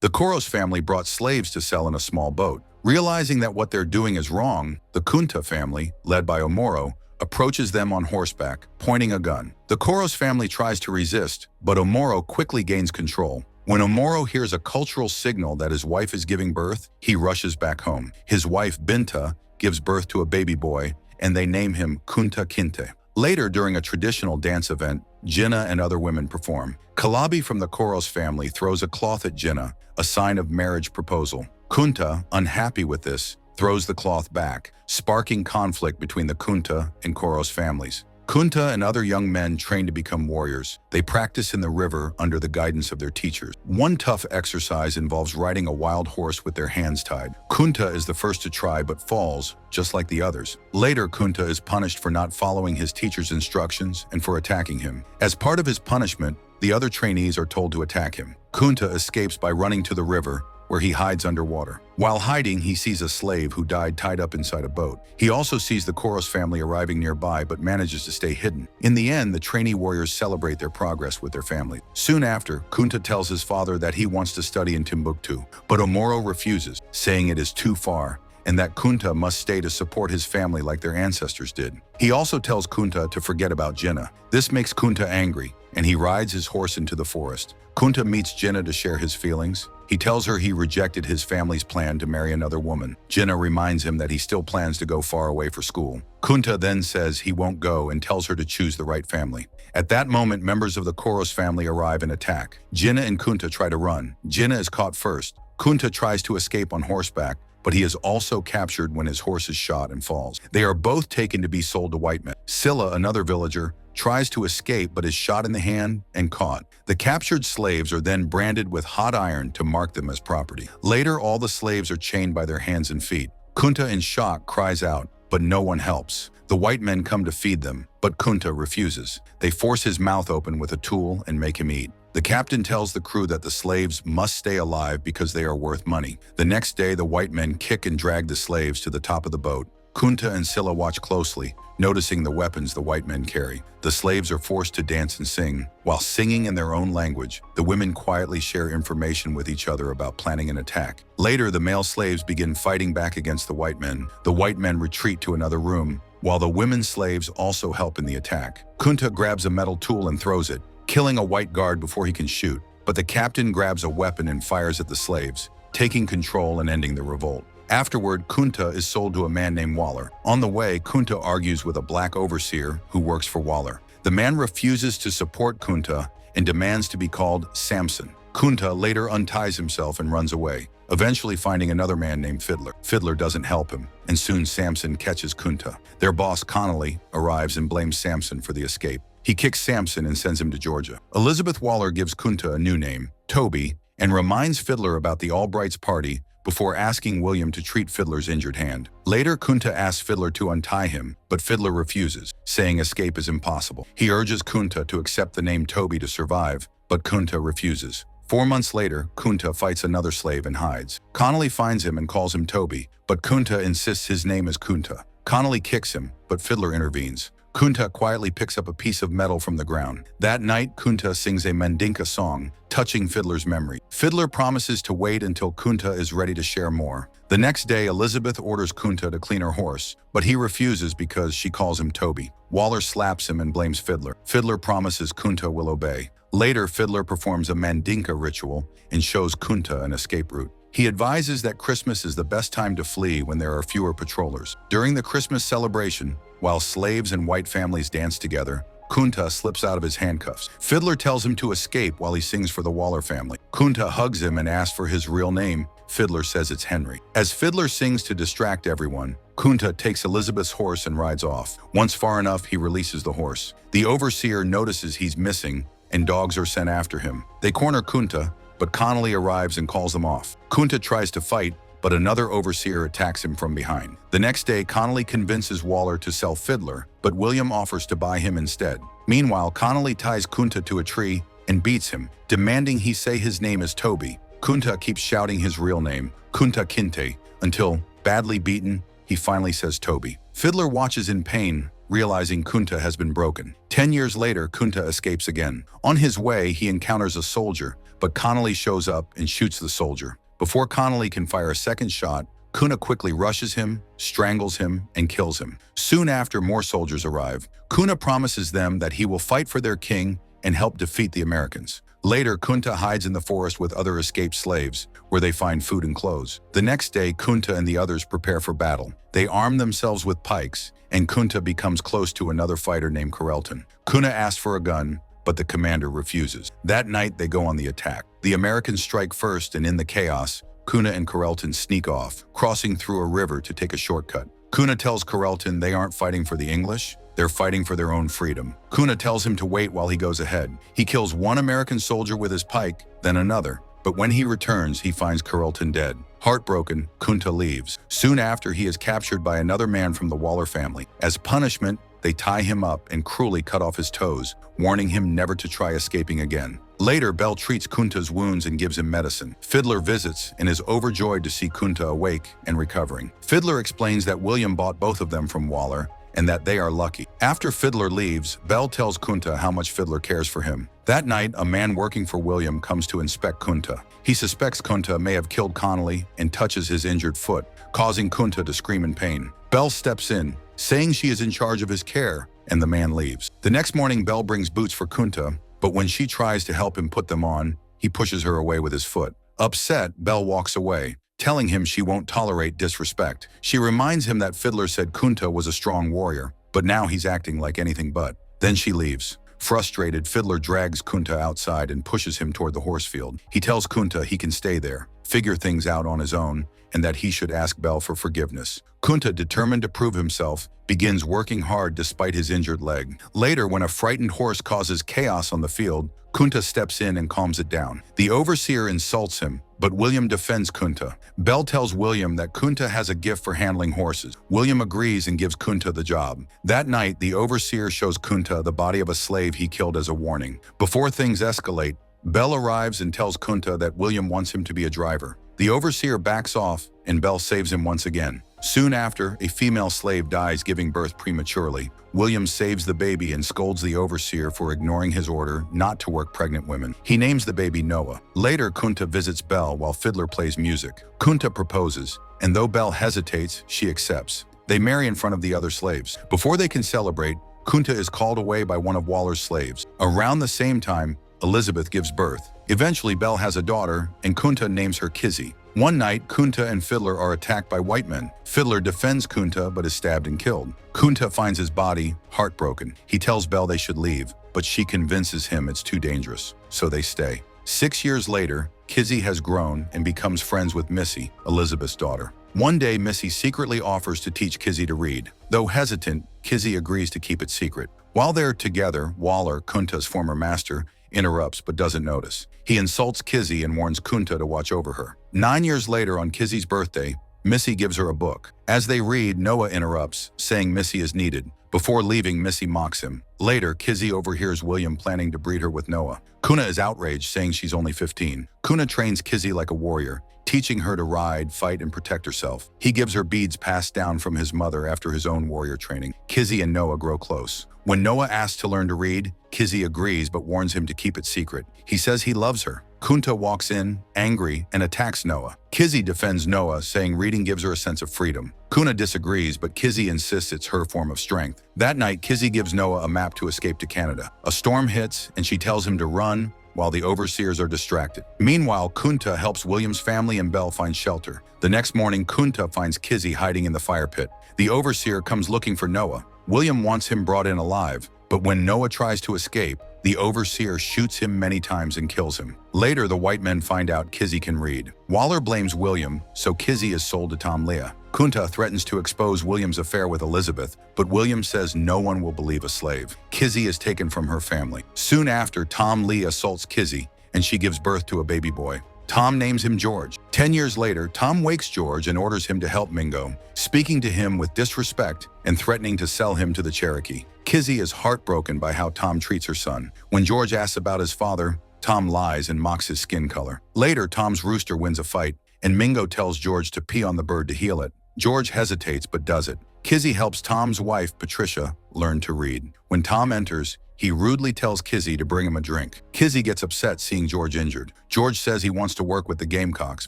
The Koros family brought slaves to sell in a small boat. Realizing that what they're doing is wrong, the Kunta family, led by Omoro, approaches them on horseback, pointing a gun. The Koros family tries to resist, but Omoro quickly gains control. When Omoro hears a cultural signal that his wife is giving birth, he rushes back home. His wife, Binta, gives birth to a baby boy, and they name him Kunta Kinte. Later, during a traditional dance event, Jinnah and other women perform. Kalabi from the Koros family throws a cloth at Jinnah, a sign of marriage proposal. Kunta, unhappy with this, throws the cloth back, sparking conflict between the Kunta and Koros families. Kunta and other young men train to become warriors. They practice in the river under the guidance of their teachers. One tough exercise involves riding a wild horse with their hands tied. Kunta is the first to try but falls, just like the others. Later, Kunta is punished for not following his teacher's instructions and for attacking him. As part of his punishment, the other trainees are told to attack him. Kunta escapes by running to the river, where he hides underwater. While hiding, he sees a slave who died tied up inside a boat. He also sees the Koros family arriving nearby but manages to stay hidden. In the end, the trainee warriors celebrate their progress with their family. Soon after, Kunta tells his father that he wants to study in Timbuktu, but Omoro refuses, saying it is too far and that Kunta must stay to support his family like their ancestors did. He also tells Kunta to forget about Jinnah. This makes Kunta angry, and he rides his horse into the forest. Kunta meets Jinnah to share his feelings. He tells her he rejected his family's plan to marry another woman. Jinnah reminds him that he still plans to go far away for school. Kunta then says he won't go and tells her to choose the right family. At that moment, members of the Koros family arrive and attack. Jinnah and Kunta try to run. Jinnah is caught first. Kunta tries to escape on horseback, but he is also captured when his horse is shot and falls. They are both taken to be sold to white men. Silla, another villager, tries to escape but is shot in the hand and caught. The captured slaves are then branded with hot iron to mark them as property. Later, all the slaves are chained by their hands and feet. Kunta, in shock, cries out, but no one helps. The white men come to feed them, but Kunta refuses. They force his mouth open with a tool and make him eat. The captain tells the crew that the slaves must stay alive because they are worth money. The next day, the white men kick and drag the slaves to the top of the boat. Kunta and Silla watch closely, noticing the weapons the white men carry. The slaves are forced to dance and sing. While singing in their own language, the women quietly share information with each other about planning an attack. Later, the male slaves begin fighting back against the white men. The white men retreat to another room, while the women slaves also help in the attack. Kunta grabs a metal tool and throws it, killing a white guard before he can shoot. But the captain grabs a weapon and fires at the slaves, taking control and ending the revolt. Afterward, Kunta is sold to a man named Waller. On the way, Kunta argues with a black overseer who works for Waller. The man refuses to support Kunta and demands to be called Samson. Kunta later unties himself and runs away, eventually finding another man named Fiddler. Fiddler doesn't help him, and soon Samson catches Kunta. Their boss, Connolly, arrives and blames Samson for the escape. He kicks Samson and sends him to Georgia. Elizabeth Waller gives Kunta a new name, Toby, and reminds Fiddler about the Albrights' party before asking William to treat Fiddler's injured hand. Later, Kunta asks Fiddler to untie him, but Fiddler refuses, saying escape is impossible. He urges Kunta to accept the name Toby to survive, but Kunta refuses. 4 months later, Kunta fights another slave and hides. Connolly finds him and calls him Toby, but Kunta insists his name is Kunta. Connolly kicks him, but Fiddler intervenes. Kunta quietly picks up a piece of metal from the ground. That night, Kunta sings a Mandinka song, touching Fiddler's memory. Fiddler promises to wait until Kunta is ready to share more. The next day, Elizabeth orders Kunta to clean her horse, but he refuses because she calls him Toby. Waller slaps him and blames Fiddler. Fiddler promises Kunta will obey. Later, Fiddler performs a Mandinka ritual and shows Kunta an escape route. He advises that Christmas is the best time to flee when there are fewer patrollers. During the Christmas celebration, while slaves and white families dance together, Kunta slips out of his handcuffs. Fiddler tells him to escape while he sings for the Waller family. Kunta hugs him and asks for his real name. Fiddler says it's Henry. As Fiddler sings to distract everyone, Kunta takes Elizabeth's horse and rides off. Once far enough, he releases the horse. The overseer notices he's missing, and dogs are sent after him. They corner Kunta, but Connolly arrives and calls them off. Kunta tries to fight, but another overseer attacks him from behind. The next day, Connolly convinces Waller to sell Fiddler, but William offers to buy him instead. Meanwhile, Connolly ties Kunta to a tree and beats him, demanding he say his name is Toby. Kunta keeps shouting his real name, Kunta Kinte, until, badly beaten, he finally says Toby. Fiddler watches in pain, realizing Kunta has been broken. 10 years later, Kunta escapes again. On his way, he encounters a soldier, but Connolly shows up and shoots the soldier. Before Connolly can fire a second shot, Kunta quickly rushes him, strangles him, and kills him. Soon after, more soldiers arrive. Kunta promises them that he will fight for their king and help defeat the Americans. Later, Kunta hides in the forest with other escaped slaves, where they find food and clothes. The next day, Kunta and the others prepare for battle. They arm themselves with pikes, and Kunta becomes close to another fighter named Carelton. Kunta asks for a gun, but the commander refuses. That night, they go on the attack. The Americans strike first, and in the chaos, Kunta and Carelton sneak off, crossing through a river to take a shortcut. Kunta tells Carelton they aren't fighting for the English, they're fighting for their own freedom. Kunta tells him to wait while he goes ahead. He kills one American soldier with his pike, then another. But when he returns, he finds Carelton dead. Heartbroken, Kunta leaves. Soon after, he is captured by another man from the Waller family. As punishment, they tie him up and cruelly cut off his toes, warning him never to try escaping again. Later, Bell treats Kunta's wounds and gives him medicine. Fiddler visits and is overjoyed to see Kunta awake and recovering. Fiddler explains that William bought both of them from Waller and that they are lucky. After Fiddler leaves, Bell tells Kunta how much Fiddler cares for him. That night, a man working for William comes to inspect Kunta. He suspects Kunta may have killed Connolly and touches his injured foot, causing Kunta to scream in pain. Bell steps in, saying she is in charge of his care, and the man leaves. The next morning, Bell brings boots for Kunta, but when she tries to help him put them on, he pushes her away with his foot. Upset, Bell walks away, telling him she won't tolerate disrespect. She reminds him that Fiddler said Kunta was a strong warrior, but now he's acting like anything but. Then she leaves. Frustrated, Fiddler drags Kunta outside and pushes him toward the horse field. He tells Kunta he can stay there, figure things out on his own, and that he should ask Bell for forgiveness. Kunta, determined to prove himself, begins working hard despite his injured leg. Later, when a frightened horse causes chaos on the field, Kunta steps in and calms it down. The overseer insults him, but William defends Kunta. Bell tells William that Kunta has a gift for handling horses. William agrees and gives Kunta the job. That night, the overseer shows Kunta the body of a slave he killed as a warning. Before things escalate, Bell arrives and tells Kunta that William wants him to be a driver. The overseer backs off, and Bell saves him once again. Soon after, a female slave dies giving birth prematurely. William saves the baby and scolds the overseer for ignoring his order not to work pregnant women. He names the baby Noah. Later, Kunta visits Bell while Fiddler plays music. Kunta proposes, and though Bell hesitates, she accepts. They marry in front of the other slaves. Before they can celebrate, Kunta is called away by one of Waller's slaves. Around the same time, Elizabeth gives birth. Eventually, Bell has a daughter, and Kunta names her Kizzy. One night, Kunta and Fiddler are attacked by white men. Fiddler defends Kunta but is stabbed and killed. Kunta finds his body, heartbroken. He tells Bell they should leave, but she convinces him it's too dangerous, so they stay. 6 years later, Kizzy has grown and becomes friends with Missy, Elizabeth's daughter. One day, Missy secretly offers to teach Kizzy to read. Though hesitant, Kizzy agrees to keep it secret. While they're together, Waller, Kunta's former master, interrupts but doesn't notice. He insults Kizzy and warns Kunta to watch over her. 9 years later, on Kizzy's birthday, Missy gives her a book. As they read, Noah interrupts, saying Missy is needed. Before leaving, Missy mocks him. Later, Kizzy overhears William planning to breed her with Noah. Kunta is outraged, saying she's only 15. Kunta trains Kizzy like a warrior, teaching her to ride, fight, and protect herself. He gives her beads passed down from his mother after his own warrior training. Kizzy and Noah grow close. When Noah asks to learn to read, Kizzy agrees but warns him to keep it secret. He says he loves her. Kunta walks in, angry, and attacks Noah. Kizzy defends Noah, saying reading gives her a sense of freedom. Kunta disagrees, but Kizzy insists it's her form of strength. That night, Kizzy gives Noah a map to escape to Canada. A storm hits, and she tells him to run, while the overseers are distracted. Meanwhile, Kunta helps William's family and Bell find shelter. The next morning, Kunta finds Kizzy hiding in the fire pit. The overseer comes looking for Noah. William wants him brought in alive, but when Noah tries to escape, the overseer shoots him many times and kills him. Later, the white men find out Kizzy can read. Waller blames William, so Kizzy is sold to Tom Leah. Kunta threatens to expose William's affair with Elizabeth, but William says no one will believe a slave. Kizzy is taken from her family. Soon after, Tom Lee assaults Kizzy, and she gives birth to a baby boy. Tom names him George. 10 years later, Tom wakes George and orders him to help Mingo, speaking to him with disrespect and threatening to sell him to the Cherokee. Kizzy is heartbroken by how Tom treats her son. When George asks about his father, Tom lies and mocks his skin color. Later, Tom's rooster wins a fight, and Mingo tells George to pee on the bird to heal it. George hesitates but does it. Kizzy helps Tom's wife, Patricia, learn to read. When Tom enters, He rudely tells Kizzy to bring him a drink. Kizzy gets upset seeing George injured. George says he wants to work with the Gamecocks,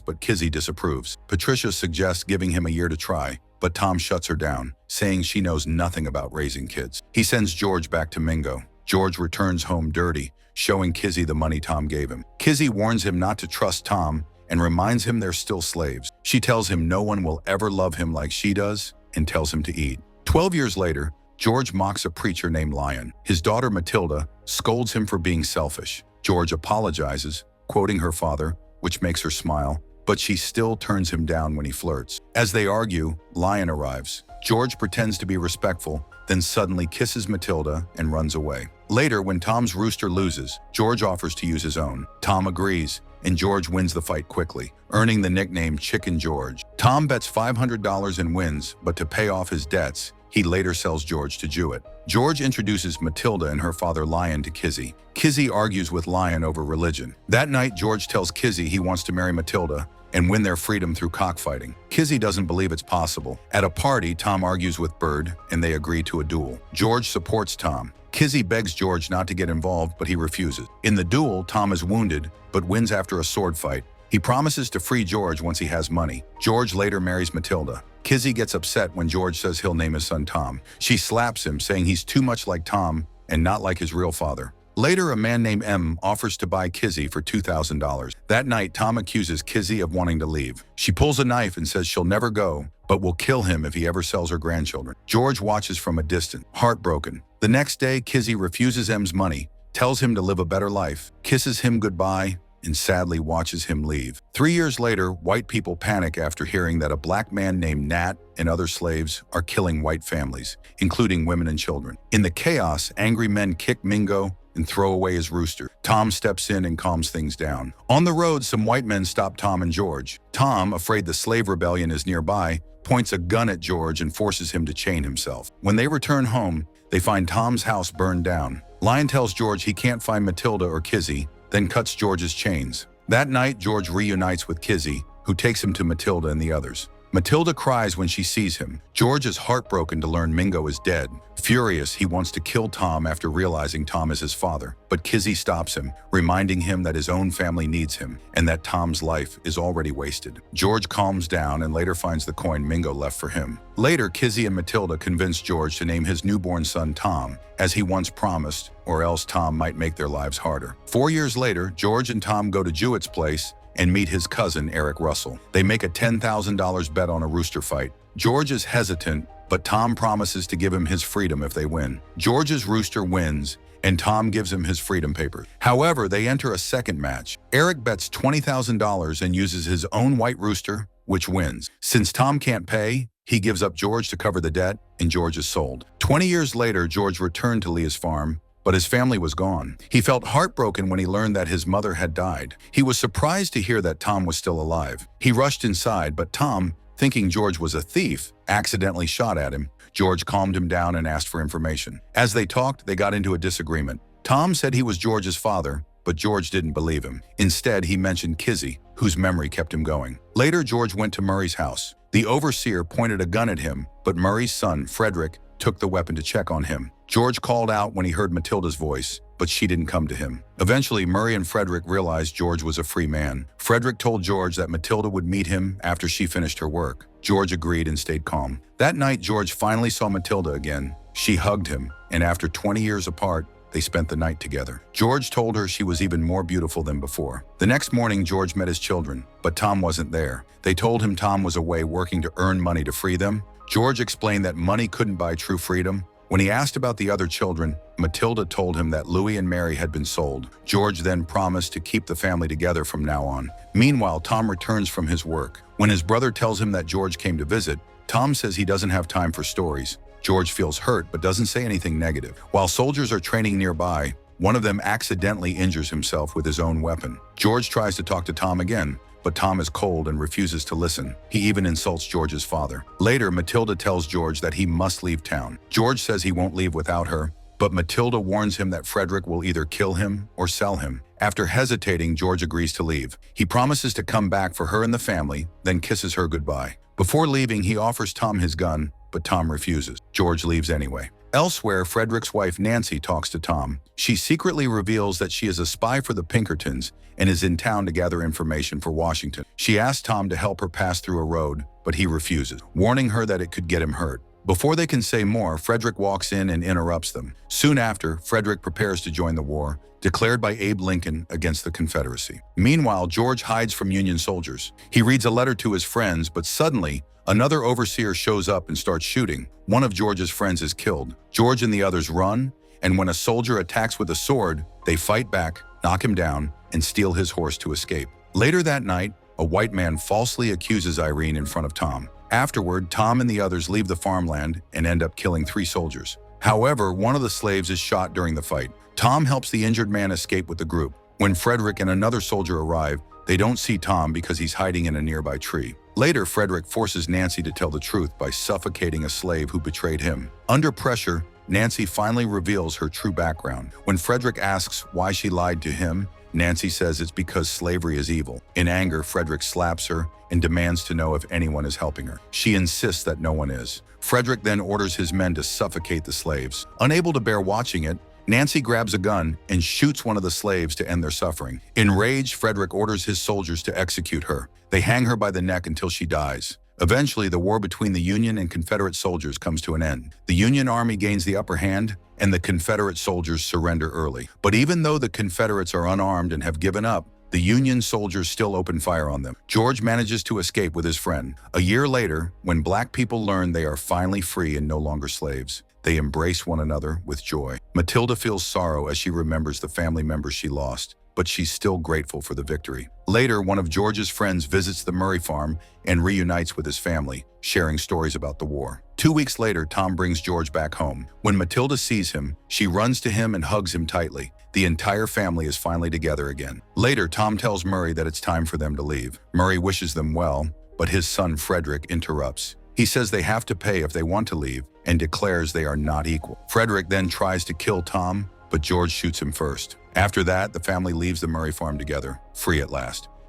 but Kizzy disapproves. Patricia suggests giving him a year to try, but Tom shuts her down, saying she knows nothing about raising kids. He sends George back to Mingo. George returns home dirty, showing Kizzy the money Tom gave him. Kizzy warns him not to trust Tom and reminds him they're still slaves. She tells him no one will ever love him like she does and tells him to eat. 12 years later, George mocks a preacher named Lion. His daughter Matilda scolds him for being selfish. George apologizes, quoting her father, which makes her smile, but she still turns him down when he flirts. As they argue, Lion arrives. George pretends to be respectful, then suddenly kisses Matilda and runs away. Later, when Tom's rooster loses, George offers to use his own. Tom agrees, and George wins the fight quickly, earning the nickname Chicken George. Tom bets $500 and wins, but to pay off his debts, he later sells George to Jewett. George introduces Matilda and her father Lion to Kizzy. Kizzy argues with Lion over religion. That night, George tells Kizzy he wants to marry Matilda and win their freedom through cockfighting. Kizzy doesn't believe it's possible. At a party, Tom argues with Bird, and they agree to a duel. George supports Tom. Kizzy begs George not to get involved, but he refuses. In the duel, Tom is wounded, but wins after a sword fight. He promises to free George once he has money. George later marries Matilda. Kizzy gets upset when George says he'll name his son Tom. She slaps him, saying he's too much like Tom and not like his real father. Later, a man named M offers to buy Kizzy for $2,000. That night, Tom accuses Kizzy of wanting to leave. She pulls a knife and says she'll never go, but will kill him if he ever sells her grandchildren. George watches from a distance, heartbroken. The next day, Kizzy refuses M's money, tells him to live a better life, kisses him goodbye, and sadly watches him leave. 3 years later, white people panic after hearing that a black man named Nat and other slaves are killing white families, including women and children. In the chaos, angry men kick Mingo and throw away his rooster. Tom steps in and calms things down. On the road, some white men stop Tom and George. Tom, afraid the slave rebellion is nearby, points a gun at George and forces him to chain himself. When they return home, they find Tom's house burned down. Lion tells George he can't find Matilda or Kizzy, then cuts George's chains. That night, George reunites with Kizzy, who takes him to Matilda and the others. Matilda cries when she sees him. George is heartbroken to learn Mingo is dead. Furious, he wants to kill Tom after realizing Tom is his father. But Kizzy stops him, reminding him that his own family needs him and that Tom's life is already wasted. George calms down and later finds the coin Mingo left for him. Later, Kizzy and Matilda convince George to name his newborn son Tom, as he once promised, or else Tom might make their lives harder. 4 years later, George and Tom go to Jewett's place and meet his cousin, Eric Russell. They make a $10,000 bet on a rooster fight. George is hesitant, but Tom promises to give him his freedom if they win. George's rooster wins, and Tom gives him his freedom papers. However, they enter a second match. Eric bets $20,000 and uses his own white rooster, which wins. Since Tom can't pay, he gives up George to cover the debt, and George is sold. 20 years later, George returned to Leah's farm, but his family was gone. He felt heartbroken when he learned that his mother had died. He was surprised to hear that Tom was still alive. He rushed inside, but Tom, thinking George was a thief, accidentally shot at him. George calmed him down and asked for information. As they talked, they got into a disagreement. Tom said he was George's father, but George didn't believe him. Instead, he mentioned Kizzy, whose memory kept him going. Later, George went to Murray's house. The overseer pointed a gun at him, but Murray's son, Frederick, took the weapon to check on him. George called out when he heard Matilda's voice, but she didn't come to him. Eventually, Murray and Frederick realized George was a free man. Frederick told George that Matilda would meet him after she finished her work. George agreed and stayed calm. That night, George finally saw Matilda again. She hugged him, and after 20 years apart, they spent the night together. George told her she was even more beautiful than before. The next morning, George met his children, but Tom wasn't there. They told him Tom was away working to earn money to free them. George explained that money couldn't buy true freedom. When he asked about the other children, Matilda told him that Louis and Mary had been sold. George then promised to keep the family together from now on. Meanwhile, Tom returns from his work. When his brother tells him that George came to visit, Tom says he doesn't have time for stories. George feels hurt but doesn't say anything negative. While soldiers are training nearby, one of them accidentally injures himself with his own weapon. George tries to talk to Tom again, but Tom is cold and refuses to listen. He even insults George's father. Later, Matilda tells George that he must leave town. George says he won't leave without her, but Matilda warns him that Frederick will either kill him or sell him. After hesitating, George agrees to leave. He promises to come back for her and the family, then kisses her goodbye. Before leaving, he offers Tom his gun, but Tom refuses. George leaves anyway. Elsewhere, Frederick's wife Nancy talks to Tom. She secretly reveals that she is a spy for the Pinkertons and is in town to gather information for Washington. She asks Tom to help her pass through a road, but he refuses, warning her that it could get him hurt. Before they can say more, Frederick walks in and interrupts them. Soon after, Frederick prepares to join the war, declared by Abe Lincoln against the Confederacy. Meanwhile, George hides from Union soldiers. He reads a letter to his friends, but suddenly, another overseer shows up and starts shooting. One of George's friends is killed. George and the others run, and when a soldier attacks with a sword, they fight back, knock him down, and steal his horse to escape. Later that night, a white man falsely accuses Irene in front of Tom. Afterward, Tom and the others leave the farmland and end up killing 3 soldiers. However, one of the slaves is shot during the fight. Tom helps the injured man escape with the group. When Frederick and another soldier arrive, they don't see Tom because he's hiding in a nearby tree. Later, Frederick forces Nancy to tell the truth by suffocating a slave who betrayed him. Under pressure, Nancy finally reveals her true background. When Frederick asks why she lied to him, Nancy says it's because slavery is evil. In anger, Frederick slaps her and demands to know if anyone is helping her. She insists that no one is. Frederick then orders his men to suffocate the slaves. Unable to bear watching it, Nancy grabs a gun and shoots one of the slaves to end their suffering. Enraged, Frederick orders his soldiers to execute her. They hang her by the neck until she dies. Eventually, the war between the Union and Confederate soldiers comes to an end. The Union Army gains the upper hand, and the Confederate soldiers surrender early. But even though the Confederates are unarmed and have given up, the Union soldiers still open fire on them. George manages to escape with his friend. A year later, when black people learn they are finally free and no longer slaves, they embrace one another with joy. Matilda feels sorrow as she remembers the family members she lost, but she's still grateful for the victory. Later, one of George's friends visits the Murray farm and reunites with his family, sharing stories about the war. 2 weeks later, Tom brings George back home. When Matilda sees him, she runs to him and hugs him tightly. The entire family is finally together again. Later, Tom tells Murray that it's time for them to leave. Murray wishes them well, but his son Frederick interrupts. He says they have to pay if they want to leave and declares they are not equal. Frederick then tries to kill Tom, but George shoots him first. After that, the family leaves the Murray farm together, free at last.